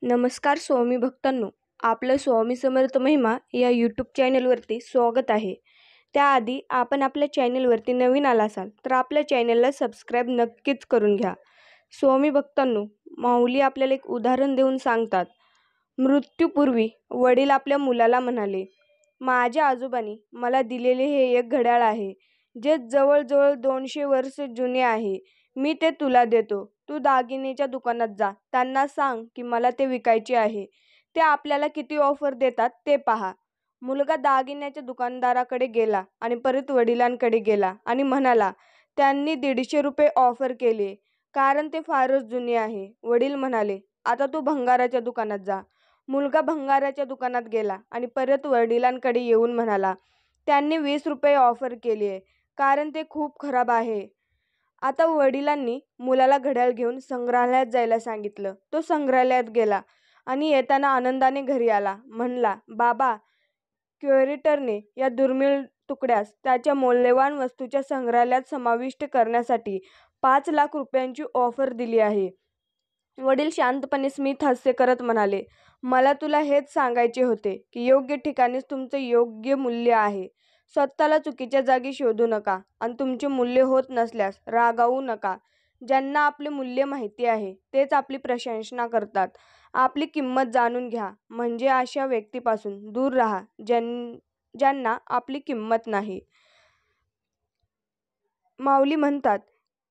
नमस्कार स्वामी भक्तांनो, आपलं स्वामी समर्थ महिमा या यूट्यूब चॅनलवरती स्वागत आहे. त्याआधी आपण आपल्या चॅनलवरती नवीन आला असाल तर आपल्या चॅनलला सबस्क्राईब नक्कीच करून घ्या. स्वामी भक्तांनो, माऊली आपल्याला एक उदाहरण देऊन सांगतात. मृत्यूपूर्वी वडील आपल्या मुलाला म्हणाले, माझ्या आजोबांनी मला दिलेले हे एक घड्याळ आहे, जे जवळजवळ 200 वर्ष जुने आहे. मी ते तुला देतो. तू दागिन्याच्या दुकानात जा, त्यांना सांग की मला ते विकायचे आहे. ते आपल्याला किती ऑफर देतात ते पहा. मुलगा दागिन्याच्या दुकानदाराकडे गेला आणि परत वडिलांकडे गेला आणि म्हणाला, त्यांनी 150 रुपये ऑफर केले कारण ते फारच जुने आहे. वडील म्हणाले, आता तू भंगाराच्या दुकानात जा. मुलगा भंगाराच्या दुकानात गेला आणि परत वडिलांकडे येऊन म्हणाला, त्यांनी 20 रुपये ऑफर केली आहे कारण ते खूप खराब आहे. आता वडिलांनी मुलाला घड्याळ घेऊन संग्रहालयात जायला सांगितलं. तो संग्रहालयात गेला आणि येताना आनंदाने घरी आला. म्हणला, बाबा, क्युरेटरने या दुर्मिळ तुकड्यास त्याच्या मौल्यवान वस्तूच्या संग्रहालयात समाविष्ट करण्यासाठी 5 लाख रुपयांची ऑफर दिली आहे. वडील शांतपणे स्मित हास्य करत म्हणाले, मला तुला हेच सांगायचे होते की योग्य ठिकाणीच तुमचं योग्य मूल्य आहे. स्वतःला चुकीच्या जागी शोधू नका आणि तुमचे मूल्य होत नसल्यास रागावू नका. ज्यांना आपले मूल्य माहिती आहे तेच आपली प्रशंसा करतात. आपली किंमत जाणून घ्या, म्हणजे अशा व्यक्तीपासून दूर राहा ज्यांना आपली किंमत नाही. माऊली म्हणतात,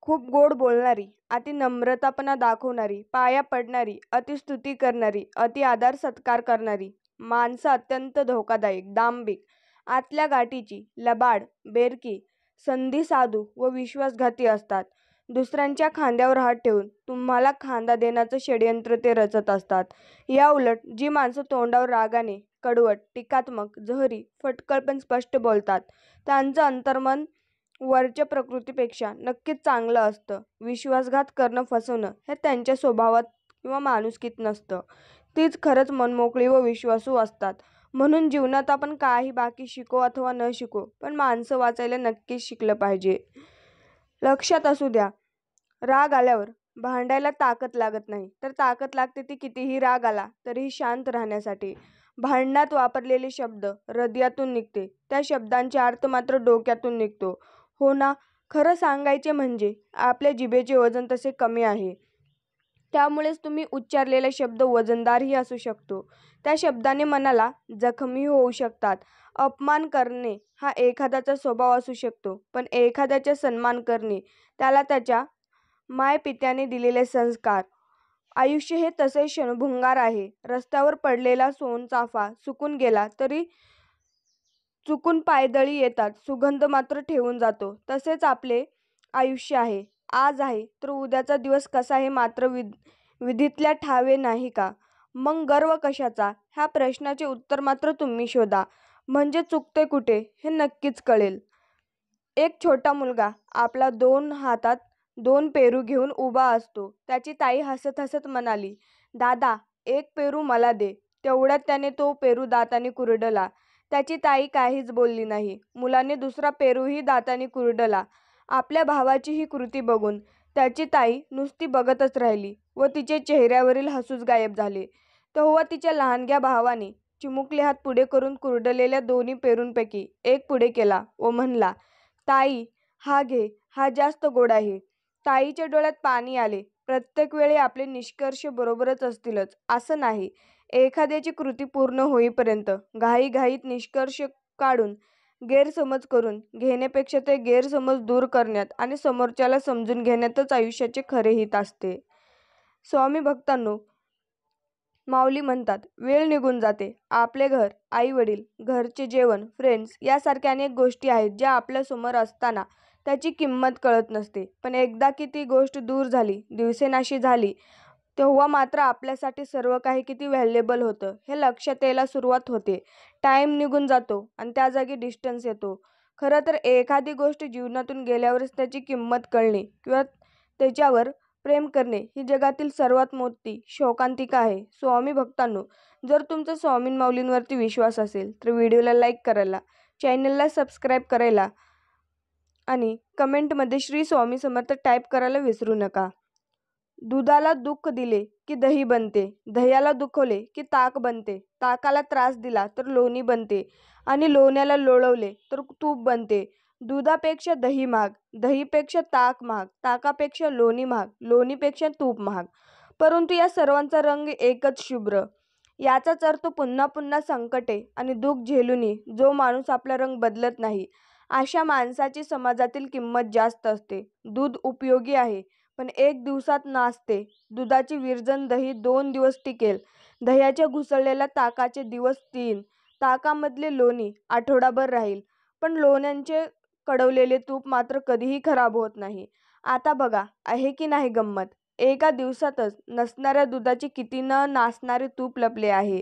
खूप गोड बोलणारी, अति नम्रतापणा दाखवणारी, पाया पडणारी, अति स्तुती करणारी, अति आदर सत्कार करणारी माणसं अत्यंत धोकादायक, दांभिक, आतल्या गाठीची, लबाड, बेरकी, संधीसाधू व विश्वासघाती असतात. दुसऱ्यांच्या खांद्यावर हात ठेवून तुम्हाला खांदा देण्याचं षड्यंत्र ते रचत असतात. या उलट जी माणसं तोंडावर रागाने, कडवट, टीकात्मक, जहरी, फटकळ पण स्पष्ट बोलतात, त्यांचं अंतर्मन वरच्या प्रकृतीपेक्षा नक्कीच चांगलं असतं. विश्वासघात करणं, फसवणं हे त्यांच्या स्वभावात किंवा माणुसकीत नसतं. तीच खरंच मनमोकळी व विश्वासू असतात. म्हणून जीवनात आपण काही बाकी शिको अथवा न शिको, पण माणसं वाचायला नक्कीच शिकलं पाहिजे. लक्षात असू द्या, राग आल्यावर भांडायला ताकद लागत नाही, तर ताकद लागते ती कितीही राग आला तरीही शांत राहण्यासाठी. भांडणात वापरलेले शब्द हृदयातून निघते, त्या शब्दांचे अर्थ मात्र डोक्यातून निघतो. हो ना, खरं सांगायचे म्हणजे आपल्या जिभेचे वजन तसे कमी आहे. त्यामुळेच तुम्ही उच्चारलेला शब्द वजनदारही असू शकतो. त्या शब्दाने मनाला जखमी होऊ शकतात. अपमान करणे हा एखाद्याचा स्वभाव असू शकतो, पण एखाद्याचा सन्मान करणे, त्याला त्याच्या मायपित्याने दिलेले संस्कार. आयुष्य हे तसे क्षणभंगुर आहे. रस्त्यावर पडलेला सोनचाफा सुकून गेला तरी चुकून पायदळी येतात, सुगंध मात्र ठेवून जातो. तसेच आपले आयुष्य आहे. आज आहे तर उद्याचा दिवस कसा हे मात्र विधीतल्या ठावे नाही का? मग गर्व कशाचा? ह्या प्रश्नाचे उत्तर मात्र तुम्ही शोधा, म्हणजे चुकते कुठे हे नक्कीच कळेल. एक छोटा मुलगा आपला 2 हातात 2 पेरू घेऊन उभा असतो. त्याची ताई हसत हसत म्हणाली, दादा, एक पेरू मला दे. तेवढ्यात त्याने तो पेरू दाताने कुरडला. त्याची ताई काहीच बोलली नाही. मुलाने दुसरा पेरूही दाताने कुरडला. आपल्या भावाची ही कृती बघून त्याची ताई नुसती बघतच राहिली व तिच्या चेहऱ्यावरील हसूच गायब झाले. तेव्हा तिच्या लहानग्या भावाने चिमुकले हात पुढे करून कुरडलेल्या दोन्ही पेरूंपैकी एक पुढे केला व म्हणला, ताई, हा घे, हा जास्त गोड आहे. ताईच्या डोळ्यात पाणी आले. प्रत्येक वेळी आपले निष्कर्ष बरोबरच असतीलच असं नाही. एखाद्याची कृती पूर्ण होईपर्यंत घाईघाईत निष्कर्ष काढून गैरसमज करून घेण्यापेक्षा ते गैरसमज दूर करण्यात आणि समोरच्याला समजून घेण्यातच आयुष्याचे खरे हित असते. स्वामी भक्तांनो, माऊली म्हणतात, वेळ निघून जाते. आपले घर, आई वडील, घरचे जेवण, फ्रेंड्स यासारख्या अनेक गोष्टी आहेत ज्या आपल्यासमोर असताना त्याची किंमत कळत नसते. पण एकदा की ती गोष्ट दूर झाली, दिवसेनाशी झाली, तेव्हा मात्र आपल्यासाठी सर्व काही किती व्हॅल्युएबल होतं हे लक्षात यायला सुरुवात होते. टाईम निघून जातो आणि त्या जागी डिस्टन्स येतो. खरं तर एखादी गोष्ट जीवनातून गेल्यावरच त्याची किंमत कळणे किंवा त्याच्यावर प्रेम करणे ही जगातील सर्वात मोठी शोकांतिका आहे. स्वामी भक्तांनो, जर तुमचा स्वामी माऊलींवरती विश्वास असेल तर व्हिडिओला लाईक करायला, चॅनलला सबस्क्राईब करायला आणि कमेंटमध्ये श्री स्वामी समर्थ टाईप करायला विसरू नका. दुधाला दुःख दिले की दही बनते, दह्याला दुखवले की ताक बनते, ताकाला त्रास दिला तर लोणी बनते आणि लोण्याला लोळवले तर तूप बनते. दुधापेक्षा दही महाग, दहीपेक्षा ताक महाग, ताकापेक्षा लोणी महाग, लोणीपेक्षा तूप महाग. परंतु या सर्वांचा रंग एकच, शुभ्र. याचाच अर्थ पुन्हा पुन्हा संकटे आणि दुःख झेलूनही जो माणूस आपला रंग बदलत नाही, अशा माणसाची समाजातील किंमत जास्त असते. दूध उपयोगी आहे, पण 1 दिवसात नासते. दुधाची विरजण दही 2 दिवस टिकेल, दह्याच्या घुसळलेल्या ताकाचे दिवस 3, ताकामधले लोणी आठवडाभर राहील, पण लोण्यांचे कडवलेले तूप मात्र कधीही खराब होत नाही. आता बघा, आहे की नाही गंमत? एका दिवसातच नसणाऱ्या दुधाची किती न नासणारे तूप लपले आहे.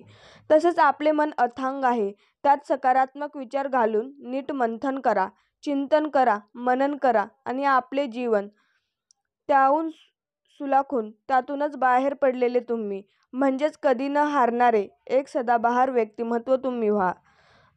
तसंच आपले मन अथांग आहे. त्यात सकारात्मक विचार घालून नीट मंथन करा, चिंतन करा, मनन करा आणि आपले जीवन त्याहून सुलाखून त्यातूनच बाहेर पडलेले तुम्ही, म्हणजेच कधी न हारणारे एक सदाबहार व्यक्तिमत्व तुम्ही व्हा.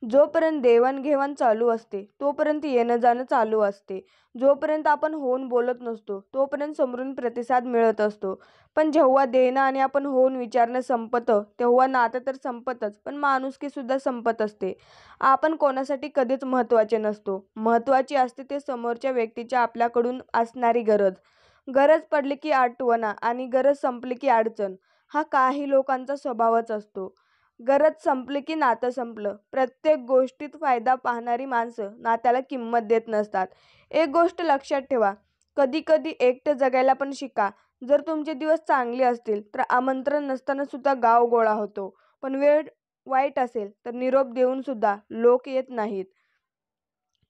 जोपर्यंत देवाणघेवाण चालू असते तोपर्यंत येणं-जाणं चालू असते. जोपर्यंत आपण होऊन बोलत नसतो तोपर्यंत समोरून प्रतिसाद मिळत असतो. पण जेव्हा देणं आणि आपण होऊन विचारणं संपतं तेव्हा नातं तर संपतच, पण माणुसकीसुद्धा संपत असते. आपण कोणासाठी कधीच महत्त्वाचे नसतो. महत्त्वाची असते ते समोरच्या व्यक्तीची आपल्याकडून असणारी गरज. गरज पडली की आठवणा आणि गरज संपली की अडचण, हा काही लोकांचा स्वभावच असतो. गरज संपली की नातं संपलं. प्रत्येक गोष्टीत फायदा पाहणारी माणसं नात्याला किंमत देत नसतात. एक गोष्ट लक्षात ठेवा, कधी कधी एकटं जगायला पण शिका. जर तुमचे दिवस चांगले असतील तर आमंत्रण नसताना सुद्धा गाव गोळा होतो, पण वेळ वाईट असेल तर निरोप देऊन सुद्धा लोक येत नाहीत.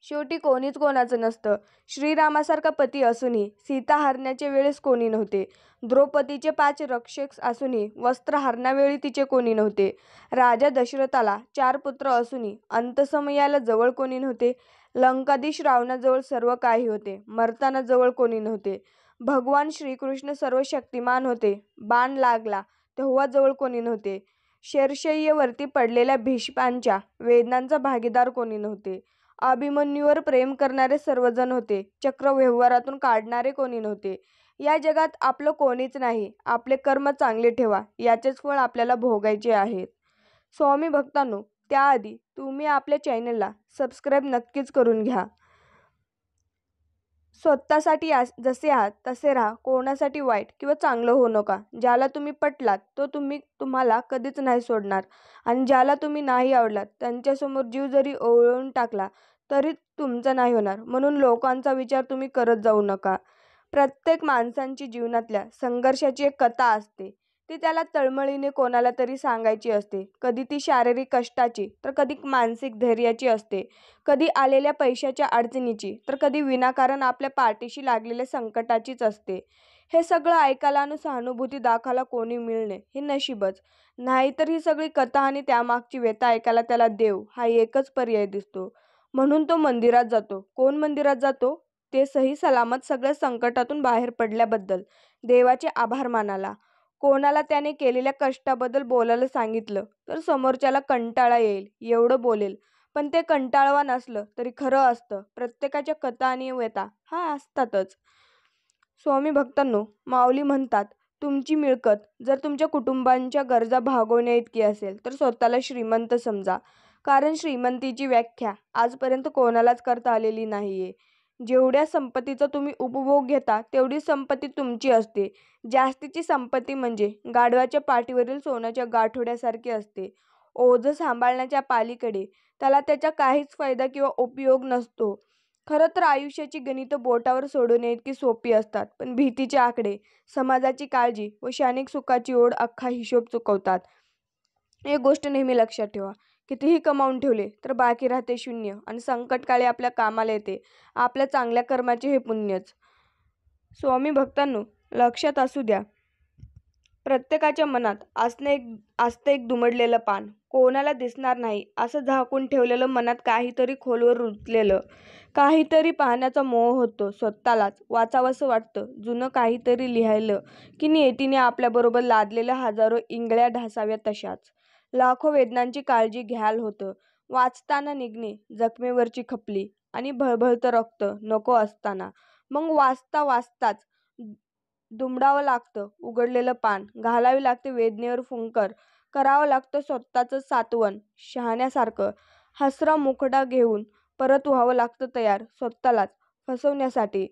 शेवटी कोणीच कोणाचं नसतं. श्रीरामासारखा पती असूनही सीता हरण्याच्या वेळेस कोणी नव्हते. द्रौपदीचे 5 रक्षक असूनही वस्त्र हरण्यावेळी तिचे कोणी नव्हते. राजा दशरथाला 4 पुत्र असूनही अंतसमयाला जवळ कोणी नव्हते. लंकाधीश रावणाजवळ सर्व काही होते, मरताना जवळ कोणी नव्हते. भगवान श्रीकृष्ण सर्व शक्तिमान होते, बाण लागला तेव्हा जवळ कोणी नव्हते. शरशय्येवरती पडलेल्या भीष्मांच्या वेदनांचा भागीदार कोणी नव्हते. अभिमन्यूवर प्रेम करणारे सर्वजण होते, चक्र व्यवहारातून काढणारे कोणी नव्हते. या जगात आपलं कोणीच नाही. आपले कर्म चांगले ठेवा, याचेच फळ आपल्याला भोगायचे आहेत. स्वामी भक्तांनो, त्याआधी तुम्ही आपल्या चॅनलला सबस्क्राईब नक्कीच करून घ्या. स्वतःसाठी जसे आहात तसे राहा. कोणासाठी वाईट किंवा चांगलं होऊ नका. ज्याला तुम्ही पटलात तो तुम्हाला कधीच नाही सोडणार आणि ज्याला तुम्ही नाही आवडलात त्यांच्यासमोर जीव जरी ओवाळून टाकला तरी तुमचं नाही होणार. म्हणून लोकांचा विचार तुम्ही करत जाऊ नका. प्रत्येक माणसांची जीवनातल्या संघर्षाची एक कथा असते. ती त्याला तळमळीने कोणाला तरी सांगायची असते. कधी ती शारीरिक कष्टाची तर कधी मानसिक धैर्याची असते. कधी आलेल्या पैशाच्या अडचणीची तर कधी विनाकारण आपल्या पाठीशी लागलेल्या संकटाचीच असते. हे सगळं ऐकायला आणि सहानुभूती दाखवायला कोणी मिळणे हे नशीबच. नाहीतर ही सगळी कथा आणि त्यामागची व्यथा ऐकायला त्याला देव हा एकच पर्याय दिसतो. म्हणून तो मंदिरात जातो. कोण मंदिरात जातो? ते सही सलामत सगळ्या संकटातून बाहेर पडल्याबद्दल देवाचे आभार मानायला. कोणाला त्याने केलेल्या कष्टाबद्दल बोलायला सांगितलं तर समोरच्याला कंटाळा येईल एवढं बोलेल, पण ते कंटाळवाण नसलं तरी खरं असतं. प्रत्येकाच्या कथा आणि व्यथा हा असतातच. स्वामी भक्तांनो, माऊली म्हणतात, तुमची मिळकत जर तुमच्या कुटुंबांच्या गरजा भागवण्याइतकी असेल तर स्वतःला श्रीमंत समजा. कारण श्रीमंतीची व्याख्या आजपर्यंत कोणालाच करता आलेली नाहीये. जेवढ्या संपत्तीचा तुम्ही उपभोग घेता तेवढी संपत्ती तुमची असते. जास्तीची संपत्ती म्हणजे गाढवाच्या पाठीवरील सोन्याच्या गाठोड्यासारखी असते. ओझं सांभाळण्याच्या पलीकडे त्याला त्याचा काहीच फायदा किंवा उपयोग नसतो. खरं तर आयुष्याची गणितं बोटावर सोडवण्याइतकी सोपी असतात, पण भीतीचे आकडे, समाजाची काळजी व क्षणिक सुखाची ओढ अख्खा हिशोब चुकवतात. एक गोष्ट नेहमी लक्षात ठेवा, कितीही कमावून ठेवले तर बाकी राहते शून्य आणि संकटकाळी आपल्या कामाला येते आपल्या चांगल्या कर्माचे हे पुण्यच. स्वामी भक्तांनो, लक्षात असू द्या, प्रत्येकाच्या मनात असतं एक दुमडलेलं पान. कोणाला दिसणार नाही असं झाकून ठेवलेलं, मनात काहीतरी खोलवर रुतलेलं. काहीतरी पाहण्याचा मोह होतो. स्वतःलाच वाचावंसं वाटतं. जुनं काहीतरी लिहायलं की नियतीने आपल्याबरोबर लादलेल्या हजारो इंगळ्या ढासाव्या तशाच. लाखो वेदनांची काळजी घ्याल होतं. वाचताना निघणे जखमेवरची खपली आणि भळभळतं रक्त नको असताना. मग वाचता वाचताच दुमडावं लागतं उघडलेलं पान, घालावी लागते वेदनेवर फुंकर, करावं लागतं स्वतःचं सातवन शहाण्यासारखं, हसरा मुखडा घेऊन परत व्हावं लागतं तयार स्वतःलाच फसवण्यासाठी.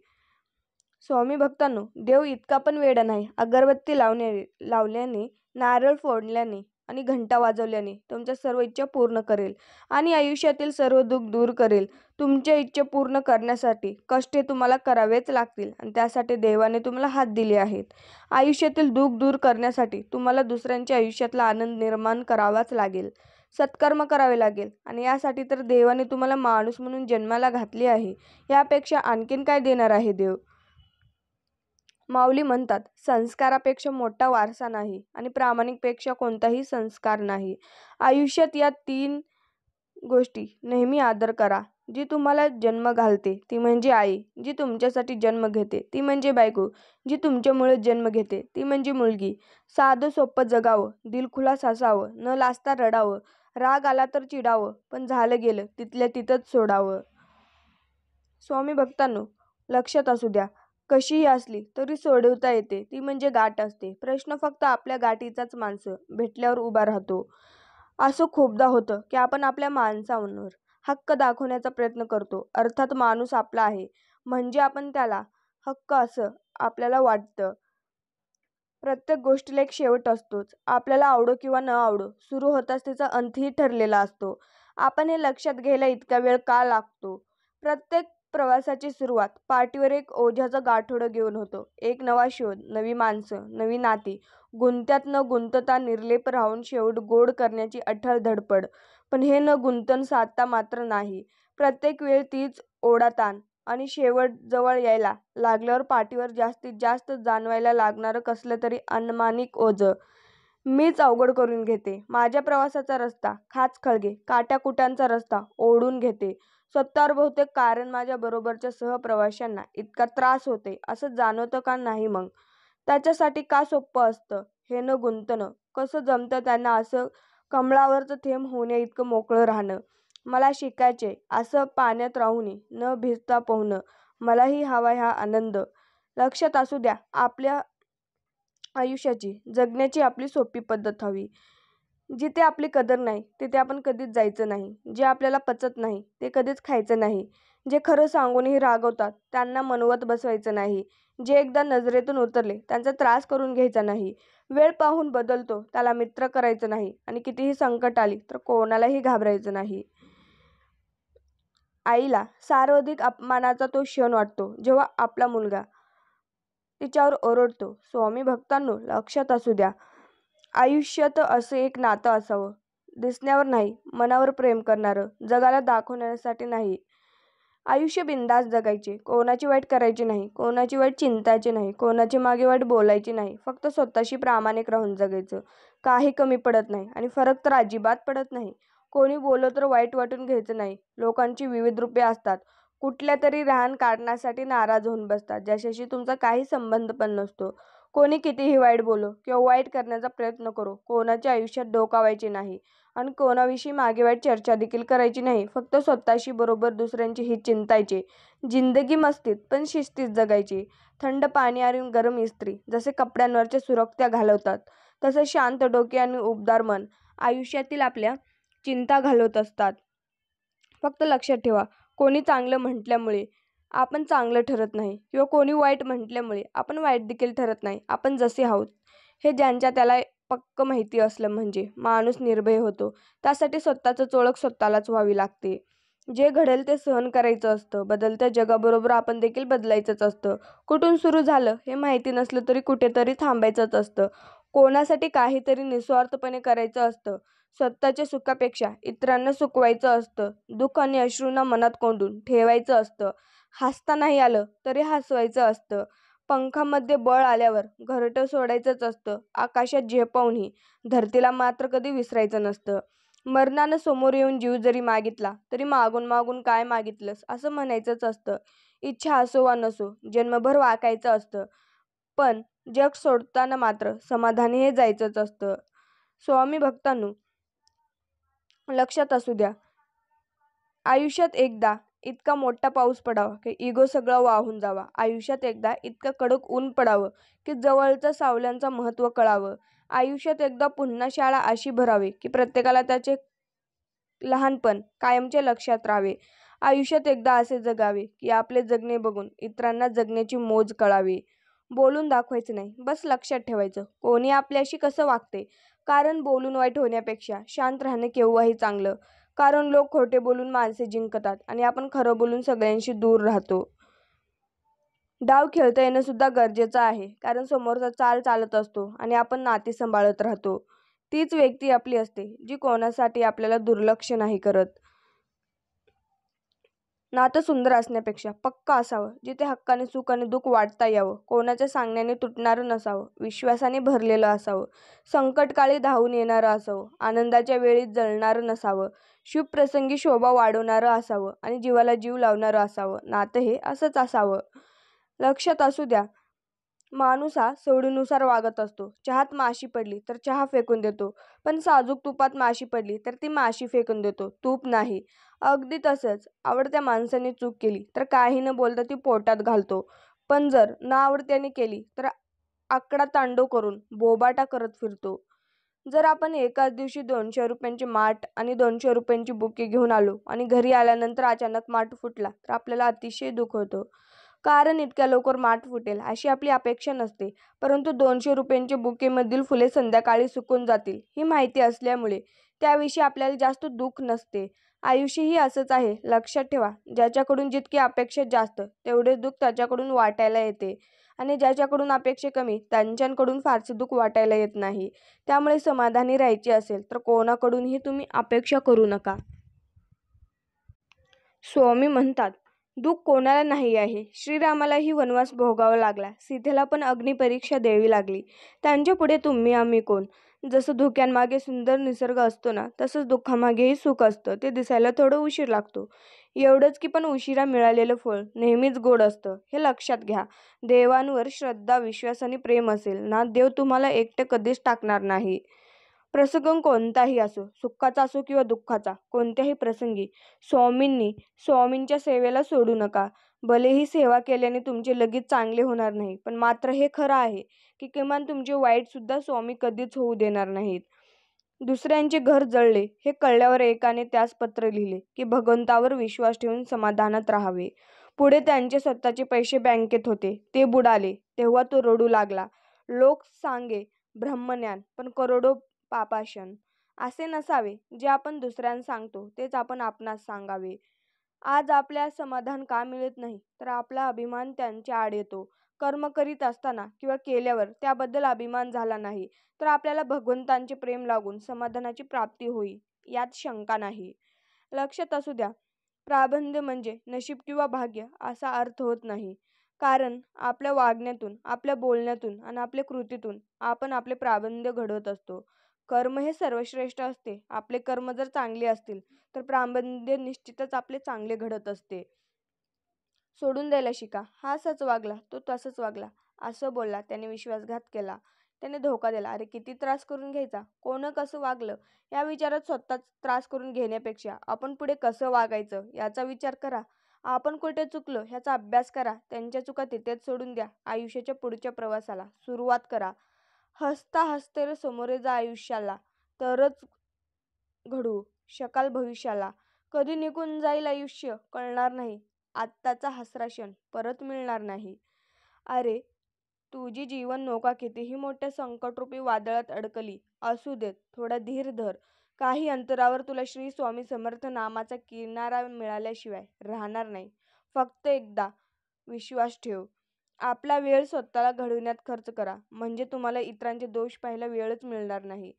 स्वामी भक्तांनो, देव इतका पण वेडा नाही. अगरबत्ती लावल्याने, नारळ फोडल्याने आणि घंटा वाजवल्याने तुमच्या सर्व इच्छा पूर्ण करेल आणि आयुष्यातील सर्व दुःख दूर करेल. तुमच्या इच्छा पूर्ण करण्यासाठी कष्ट तुम्हाला करावेच लागतील आणि त्यासाठी देवाने तुम्हाला हात दिले आहेत. आयुष्यातील दुःख दूर करण्यासाठी तुम्हाला दुसऱ्यांच्या आयुष्यातला आनंद निर्माण करावाच लागेल. सत्कर्म करावे लागेल आणि यासाठी तर देवाने तुम्हाला माणूस म्हणून जन्माला घातले आहे. यापेक्षा आणखीन काय देणार आहे देव? माऊली म्हणतात, संस्कारापेक्षा मोठा वारसा नाही आणि प्रामाणिकपेक्षा कोणताही संस्कार नाही. आयुष्यात या 3 गोष्टी नेहमी आदर करा. जी तुम्हाला जन्म घालते ती म्हणजे आई, जी तुमच्यासाठी जन्म घेते ती म्हणजे बायको, जी तुमच्यामुळे जन्म घेते ती म्हणजे मुलगी. साधं सोपं जगावं, दिलखुलास हसावं, न लाजता रडावं, राग आला तर चिडावं, पण झालं गेलं तिथल्या तिथंच सोडावं. स्वामी भक्तांनो, लक्षात असू द्या, कशीही असली तरी सोडवता येते ती म्हणजे गाठ असते. प्रश्न फक्त आपल्या गाठीचाच माणसं भेटल्यावर उभा राहतो. असं खूपदा होतं की आपण आपल्या माणसांवर हक्क दाखवण्याचा प्रयत्न करतो. अर्थात माणूस आपला आहे म्हणजे आपण त्याला हक्क असं आपल्याला वाटतं. प्रत्येक गोष्टीला एक शेवट असतोच. आपल्याला आवडो किंवा न आवडो, सुरू होताच तिचा अंतही ठरलेला असतो. आपण हे लक्षात घ्यायला इतका वेळ का लागतो? प्रत्येक प्रवासाची सुरुवात पाठीवर एक ओझ्याचं गाठोडं घेऊन होतो. एक नवा शोध, नवी माणसं, नवी नाती, गुंत्यात न गुंतता निर्लेप राहून शेवट गोड करण्याची अथक धडपड. पण हे न गुंतन साधता मात्र नाही. प्रत्येक वेळ तीच ओढाताण आणि शेवट जवळ यायला लागल्यावर पाठीवर जास्तीत जास्त जाणवायला लागणारं कसलं तरी अनमानिक ओझं मीच अवघड करून घेते. माझ्या प्रवासाचा रस्ता खाचखळगे, काट्याकुट्यांचा रस्ता ओढून घेते स्वतःवर बहुतेक कारण माझ्या बरोबरच्या सहप्रवाशांना इतका त्रास होते असं जाणवतं का नाही मग? त्याच्यासाठी का सोपं असतं हे न गुंतणं? कसं जमतं त्यांना असं कमळावरचं थेंब होण्याइतकं मोकळं राहणं? मला शिकायचंय असं पाण्यात राहूनही न भिजता पोहणं. मलाही हवा हा आनंद. लक्षात असू द्या, आपल्या आयुष्याची, जगण्याची आपली सोपी पद्धत हवी. जिथे आपली कदर नाही तिथे आपण कधीच जायचं नाही. जे आपल्याला पचत नाही ते कधीच खायचं नाही. जे खरं सांगूनही रागवतात त्यांना मनवत बसवायचं नाही. जे एकदा नजरेतून उतरले त्यांचा त्रास करून घ्यायचा नाही. वेळ पाहून बदलतो त्याला मित्र करायचं नाही आणि कितीही संकट आली तर कोणालाही घाबरायचं नाही. आईला सर्वाधिक अपमानाचा तो क्षण वाटतो जेव्हा आपला मुलगा तिच्यावर ओरडतो. स्वामी भक्तांनो, लक्षात असू द्या, आयुष्यात असं एक नातं असावं, दिसण्यावर नाही, मनावर प्रेम करणारं, जगाला दाखवण्यासाठी नाही. आयुष्य बिनधास्त जगायचे, कोणाची वाईट करायची नाही, कोणाची वाईट चिंतायची नाही, कोणाची मागे वाईट बोलायची नाही, फक्त स्वतःशी प्रामाणिक राहून जगायचं. काही कमी पडत नाही आणि फरक तर अजिबात पडत नाही. कोणी बोललं तर वाईट वाटून घ्यायचं नाही. लोकांची विविध रूपे असतात. कुठल्या तरी राहण काढण्यासाठी नाराज होऊन बसतात, ज्याच्याशी तुमचा काही संबंध पण नसतो. कोणी कितीही वाईट बोलो किंवा वाईट करण्याचा प्रयत्न करो, कोणाच्या आयुष्यात डोकावायचे नाही आणि कोणाविषयी मागे वाईट चर्चा देखील करायची नाही. फक्त स्वतःशी बरोबर दुसऱ्यांची हित चिंतायचे. जिंदगी मस्तीत पण शिस्तीत जगायची. थंड पाणी आणि गरम इस्त्री जसे कपड्यांवरच्या सुरक्त्या घालवतात, तसे शांत डोके आणि उबदार मन आयुष्यातील आपल्या चिंता घालवत असतात. फक्त लक्षात ठेवा, कोणी चांगलं म्हटल्यामुळे आपण चांगलं ठरत नाही किंवा कोणी वाईट म्हटल्यामुळे आपण वाईट देखील ठरत नाही. आपण जसे आहोत हे ज्यांच्या त्याला पक्क माहिती असलं म्हणजे माणूस निर्भय होतो. त्यासाठी स्वतःच ओळख स्वतःलाच व्हावी लागते. जे घडेल ते सहन करायचं असतं. बदलत्या जगाबरोबर आपण देखील बदलायचंच असतं. कुठून सुरू झालं हे माहिती नसलं तरी कुठेतरी थांबायचंच असतं. कोणासाठी काहीतरी निस्वार्थपणे करायचं असतं. स्वतःच्या सुखापेक्षा इतरांना सुखवायचं असतं. दुःख आणि अश्रूंना मनात कोंडून ठेवायचं असतं. हसता नाही आलं तरी हसवायचं असतं. पंखामध्ये बळ आल्यावर घरटं सोडायचंच असतं. आकाशात झेपावूनही धरतीला मात्र कधी विसरायचं नसतं. मरणानं समोर येऊन जीव जरी मागितला तरी मागून मागून काय मागितलंस असं म्हणायचंच असतं. इच्छा असो वा नसो जन्मभर वाकायचं असतं. पण जग सोडताना मात्र समाधानी हे जायचंच असतं. स्वामी भक्तांनो, लक्षात असू द्या, आयुष्यात एकदा इतका मोठा पाऊस पडावा की इगो सगळा वाहून जावा. आयुष्यात एकदा इतकं कडक ऊन पडावं की जवळचं सावल्यांचं महत्त्व कळावं. आयुष्यात एकदा पुन्हा शाळा अशी भरावी की प्रत्येकाला त्याचे लहानपण कायमचे लक्षात राहावे. आयुष्यात एकदा असे जगावे की आपले जगणे बघून इतरांना जगण्याची मोज कळावी. बोलून दाखवायचं नाही, बस लक्षात ठेवायचं कोणी आपल्याशी कसं वागते. कारण बोलून वाईट होण्यापेक्षा शांत राहणे केव्हाही चांगलं. कारण लोक खोटे बोलून माणसे जिंकतात आणि आपण खरं बोलून सगळ्यांशी दूर राहतो. डाव खेळता येणं सुद्धा गरजेचं आहे. कारण समोरचा चाल चालत असतो आणि आपण नाती सांभाळत राहतो. तीच व्यक्ती आपली असते जी कोणासाठी आपल्याला दुर्लक्ष नाही करत. नातं सुंदर असण्यापेक्षा पक्का असावं. जिथे हक्काने सुख आणि दुःख वाटता यावं. कोणाच्या सांगण्याने तुटणारं नसावं. विश्वासाने भरलेलं असावं. संकटकाळी धावून येणारं असावं. आनंदाच्या वेळी जळणारं नसावं. शुभ प्रसंगी शोभा वाढवणारं असावं आणि जीवाला जीव लावणारं असावं. नातं हे असंच असावं. लक्षात असू द्या, माणूस हा सवडीनुसार वागत असतो. चहात माशी पडली तर चहा फेकून देतो, पण साजूक तुपात माशी पडली तर ती माशी फेकून देतो, तूप नाही. अगदी तसंच आवडत्या माणसाने चूक केली तर काही न बोलता ती पोटात घालतो, पण जर नावडत्याने केली तर आकडा तांडव करून बोबाटा करत फिरतो. जर आपण एकाच दिवशी 200 रुपयांची माठ आणि 200 रुपयांची बुके घेऊन आलो आणि घरी आल्यानंतर अचानक माठ फुटला तर आपल्याला अतिशय दुःख होतं. कारण इतक्या लवकर माठ फुटेल अशी आपली अपेक्षा नसते. परंतु 200 रुपयांच्या बुकेमधील फुले संध्याकाळी सुकून जातील ही माहिती असल्यामुळे त्याविषयी आपल्याला जास्त दुःख नसते. आयुष्यही असंच आहे. लक्षात ठेवा, ज्याच्याकडून जितकी अपेक्षा जास्त तेवढे दुःख त्याच्याकडून वाटायला येते आणि ज्याच्याकडून अपेक्षा कमी त्यांच्याकडून फारसे दुःख वाटायला येत नाही. त्यामुळे समाधानी राहायचे असेल तर कोणाकडूनही तुम्ही अपेक्षा करू नका. स्वामी म्हणतात, दुःख कोणाला नाही आहे. श्रीरामालाही वनवास भोगावा लागला. सीतेला पण अग्निपरीक्षा द्यावी लागली. त्यांच्यापुढे तुम्ही आम्ही कोण? जसं धुक्यांमागे सुंदर निसर्ग असतो ना, तसंच दुःखामागेही सुख असतं. ते दिसायला थोडं उशीर लागतो. एवढंच की पण उशिरा मिळालेलं फळ नेहमीच गोड असतं, हे लक्षात घ्या. देवांवर श्रद्धा, विश्वास आणि प्रेम असेल ना, देव तुम्हाला एकटं कधीच टाकणार नाही. प्रसंग कोणताही असो, सुखाचा असो किंवा दुःखाचा, कोणत्याही प्रसंगी स्वामींच्या सेवेला सोडू नका. भलेही सेवा केल्याने तुमचे लगेच चांगले होणार नाही, पण मात्र हे खरं आहे की किमान तुमचे वाईट सुद्धा स्वामी कधीच होऊ देणार नाहीत. दुसऱ्यांचे घर जळले हे कळल्यावर एकाने त्यास पत्र लिहिले की भगवंतावर विश्वास ठेवून समाधानात राहावे. पुढे त्यांचे स्वतःचे पैसे बँकेत होते, ते बुडाले. तेव्हा तो रडू लागला. लोक सांगे ब्रह्मज्ञान, पण करोडो पापाशन. असे नसावे. जे आपण दुसऱ्यांना सांगतो तेच आपण आपणास सांगावे. आज आपल्या समाधान का मिळत नाही तर आपला अभिमान त्यांच्या आड येतो. कर्म करीत असताना किंवा केल्यावर त्याबद्दल अभिमान झाला नाही तर आपल्याला भगवंतांचे प्रेम लागून समाधानाची प्राप्ती होईल, यात शंका नाही. लक्षात असू द्या, प्राबंध्य म्हणजे नशीब किंवा भाग्य असा अर्थ होत नाही. कारण आपल्या वागण्यातून, आपल्या बोलण्यातून आणि आपल्या कृतीतून आपण आपले प्राबंध्य घडवत असतो. कर्म हे सर्वश्रेष्ठ असते. आपले कर्म जर चांगले असतील तर प्राबंध्य निश्चितच आपले चांगले घडत असते. सोडून द्यायला शिका. हा असाच वागला, तो तसंच वागला, असं बोलला, त्याने विश्वासघात केला, त्याने धोका दिला, अरे किती त्रास करून घ्यायचा. कोण कसं वागलं या विचारात स्वतःच त्रास करून घेण्यापेक्षा आपण पुढे कसं वागायचं याचा विचार करा. आपण कुठे चुकलो ह्याचा अभ्यास करा. त्यांच्या चुका तिथेच सोडून द्या. आयुष्याच्या पुढच्या प्रवासाला सुरुवात करा. हसता हसते समोरे जा आयुष्याला, तरच घडवू शकाल भविष्याला. कधी निघून जाईल आयुष्य कळणार नाही. आत्ताचा हसरा क्षण परत मिळणार नाही. अरे, तुझी जीवन नौका कितीही मोठ्या संकटरूपी वादळात अडकली असू देत, थोडा धीर धर. काही अंतरावर तुला श्री स्वामी समर्थ नामाचा किनारा मिळाल्याशिवाय राहणार नाही. फक्त एकदा विश्वास ठेव. आपला वेळ स्वतःला घडविण्यात खर्च करा, म्हणजे तुम्हाला इतरांचे दोष पाहायला वेळच मिळणार नाही.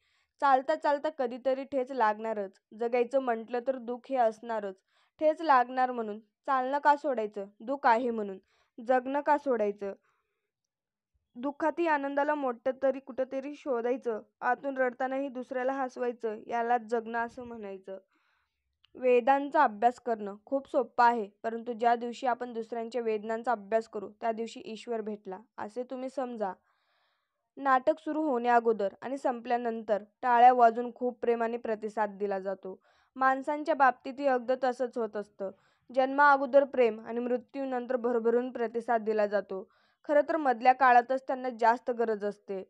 चालता चालता कधीतरी ठेच लागणारच. जगायचं म्हटलं तर दुःख हे असणारच. ठेच लागणार म्हणून चालणं का सोडायचं? दुःख आहे म्हणून जगणं का सोडायचं? दुःखातही आनंदाला मोठं तरी कुठंतरी शोधायचं. आतून रडतानाही दुसऱ्याला हसवायचं. यालाच जगणं असं म्हणायचं. वेदांचा अभ्यास करणं खूप सोपं आहे, परंतु ज्या दिवशी आपण दुसऱ्यांच्या वेदनांचा अभ्यास करू त्या दिवशी ईश्वर भेटला असे तुम्ही समजा. नाटक सुरू होण्याअगोदर आणि संपल्यानंतर टाळ्या वाजून खूप प्रेमाने प्रतिसाद दिला जातो. माणसांच्या बाबतीतही अगदी तसंच होत असतं. जन्मा अगोदर प्रेम आणि मृत्यूनंतर भरभरून प्रतिसाद दिला जातो. खरं तर मधल्या काळातच त्यांना जास्त गरज असते.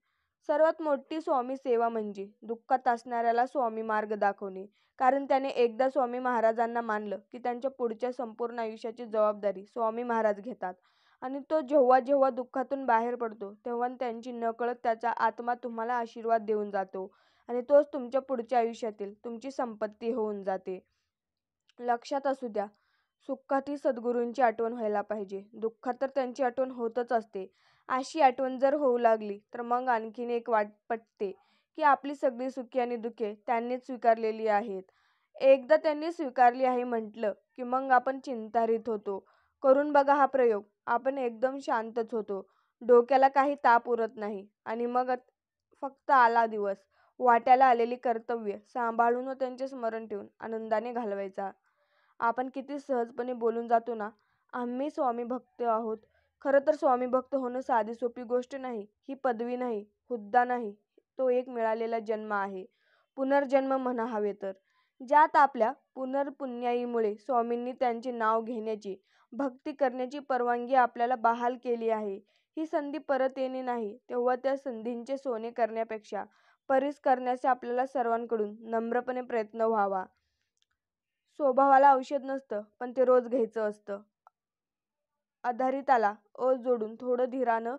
सर्वात मोठी स्वामी सेवा म्हणजे दुःखात असणाऱ्याला स्वामी मार्ग दाखवणे. कारण त्याने एकदा स्वामी महाराजांना मानलं की त्यांच्या पुढच्या संपूर्ण आयुष्याची जबाबदारी स्वामी महाराज घेतात. आणि तो जेव्हा जेव्हा दुःखातून बाहेर पडतो तेव्हा त्यांची नकळत त्याचा आत्मा तुम्हाला आशीर्वाद देऊन जातो आणि तोच तुमच्या पुढच्या आयुष्यातील तुमची संपत्ती होऊन जाते. लक्षात असू द्या, सुखातही सद्गुरूंची आठवण व्हायला पाहिजे. दुःखात तर त्यांची आठवण होतच असते. अशी आठवण जर होऊ लागली तर मग आणखीन एक वाट पटते की आपली सगळी सुखे आणि दुःखे त्यांनीच स्वीकारलेली आहेत. एकदा त्यांनी स्वीकारली आहे म्हटलं की मग आपण चिंतारहित होतो. करून बघा हा प्रयोग. आपण एकदम शांतच होतो. डोक्याला काही ताप उरत नाही आणि मग फक्त आला दिवस. वाट्याला आलेली कर्तव्य सांभाळून व त्यांचे स्मरण ठेवून आनंदाने घालवायचा. आपण किती सहजपणे बोलून जातो ना, आम्ही स्वामी भक्त आहोत. खरं तर स्वामी भक्त होणं साधी सोपी गोष्ट नाही. ही पदवी नाही, हुद्दा नाही. तो एक मिळालेला जन्म आहे. पुनर्जन्म म्हणा हवे तर. ज्यात आपल्या पुनर्पुण्याईमुळे स्वामींनी त्यांचे नाव घेण्याची, भक्ती करण्याची परवानगी आपल्याला बहाल केली आहे. ही संधी परत येणे नाही. तेव्हा त्या संधींचे सोने करण्यापेक्षा परीस करण्याचा आपल्याला सर्वांकडून नम्रपणे प्रयत्न व्हावा. स्वभावाला औषध नसतं, पण ते रोज घ्यायचं असतं. अधारिताला जोडून थोडं धीरानं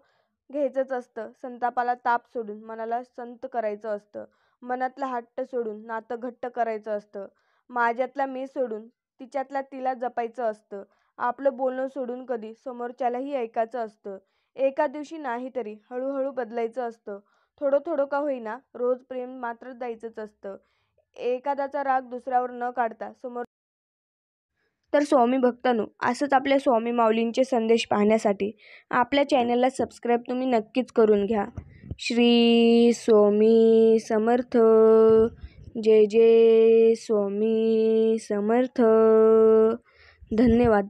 घ्यायचंच असतं. संतापाला ताप सोडून मनाला संत करायचं असतं. मनातला हट्ट सोडून नातं घट्ट करायचं असतं. माझ्यातला मी सोडून तिच्यातला तिला जपायचं असतं. आपलं बोलणं सोडून कधी समोरच्यालाही ऐकायचं असतं. एका दिवशी नाही तरी हळूहळू बदलायचं असतं. थोडं थोडं का होईना रोज प्रेम मात्र द्यायचंच असतं. एखाद्याचा राग दुसऱ्यावर न काढता समोर. तर स्वामी भक्तांनो, असंच आपल्या स्वामी माऊलींचे संदेश पाहण्यासाठी आपल्या चॅनलला सबस्क्राईब तुम्ही नक्कीच करून घ्या. श्री स्वामी समर्थ. जय जय स्वामी समर्थ. धन्यवाद.